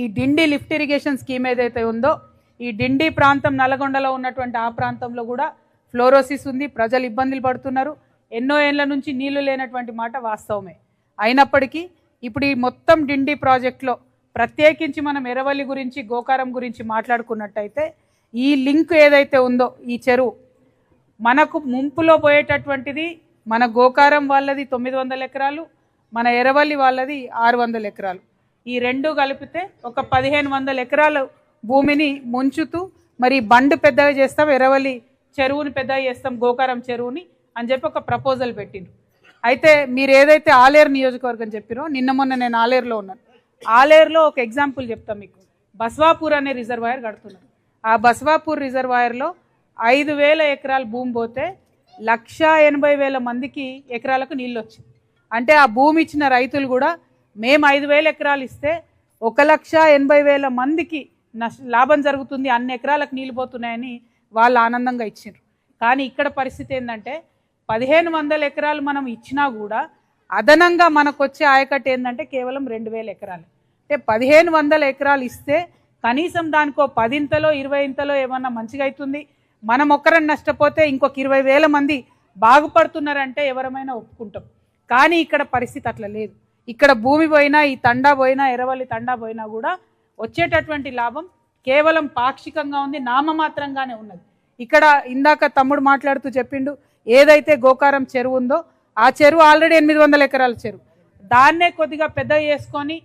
ఈ డిండి lift irrigation scheme ఏదైతే ఉందో ఈ డిండి ప్రాంతం నల్గొండలో ఉన్నటువంటి ఆ ప్రాంతంలో కూడా ఫ్లోరోసిస్ ఉంది, ప్రజలు ఇబ్బందులు పడుతున్నారు. ఎన్నో ఏళ్ల నుంచి నీళ్లు లేనటువంటి మాట వాస్తవమే. అయినప్పటికీ ఇప్పుడు ఈ మొత్తం డిండి ప్రాజెక్టులో ప్రత్యేకించి మనం ఎర్రవల్లి గురించి గోకారం గురించి మాట్లాడుకున్నట్టయితే ఈ లింక్ ఏదైతే ఉందో ఈ చెరువు మనకు ముంపులో పోయేటటువంటిది మన గోకారం వాళ్ళది 900 ఎకరాలు, మన ఎర్రవల్లి వాళ్ళది 600 ఎకరాలు. ఈ రెండు కలిపితే ఒక 1500 ఎకరాల భూమిని ముంచుతూ మరి బండ్ పెద్దగా చేస్తాం, ఎర్రవల్లి చెరువుని పెద్దగా చేస్తాం, గోకారం చెరువుని అని చెప్పి ఒక ప్రపోజల్ పెట్టిండ్రు. అయితే మీరు ఏదైతే ఆలేరు నియోజకవర్గం చెప్పిరో నిన్న మొన్న నేను ఆలేరులో ఉన్నాను. ఆలేరులో ఒక ఎగ్జాంపుల్ చెప్తాం మీకు. బస్వాపూర్ అనే రిజర్వాయర్ కడుతున్నారు. ఆ బస్వాపూర్ రిజర్వాయర్లో 5000 ఎకరాల భూమి పోతే 180,000 మందికి ఎకరాలకు నీళ్ళు వచ్చింది. అంటే ఆ భూమి ఇచ్చిన రైతులు కూడా మేము 5000 ఎకరాలు ఇస్తే 1,80,000 మందికి లాభం జరుగుతుంది, అన్ని ఎకరాలకు నీళ్ళు పోతున్నాయని వాళ్ళు ఆనందంగా ఇచ్చారు. కానీ ఇక్కడ పరిస్థితి ఏంటంటే 1500 ఎకరాలు మనం ఇచ్చినా కూడా అదనంగా మనకు వచ్చే ఆయకట్టు ఏంటంటే కేవలం 2000 ఎకరాలు. అంటే 1500 ఎకరాలు ఇస్తే కనీసం దానికో 10ఇంతలో 20ఇంతలో ఏమన్నా మంచిగా అవుతుంది. మనం ఒక్కరని నష్టపోతే ఇంకొక 20,000 మంది బాగుపడుతున్నారంటే ఎవరమైనా ఒప్పుకుంటాం. కానీ ఇక్కడ పరిస్థితి అట్లా లేదు. ఇక్కడ భూమి పోయినా, ఈ తండా పోయినా, ఎర్రవల్లి తండా పోయినా కూడా వచ్చేటటువంటి లాభం కేవలం పాక్షికంగా ఉంది, నామమాత్రంగానే ఉన్నది. ఇక్కడ ఇందాక తమ్ముడు మాట్లాడుతూ చెప్పిండు, ఏదైతే గోకారం చెరువు ఉందో ఆ చెరువు ఆల్రెడీ 800 ఎకరాల చెరువు. దాన్నే కొద్దిగా పెద్ద చేసుకొని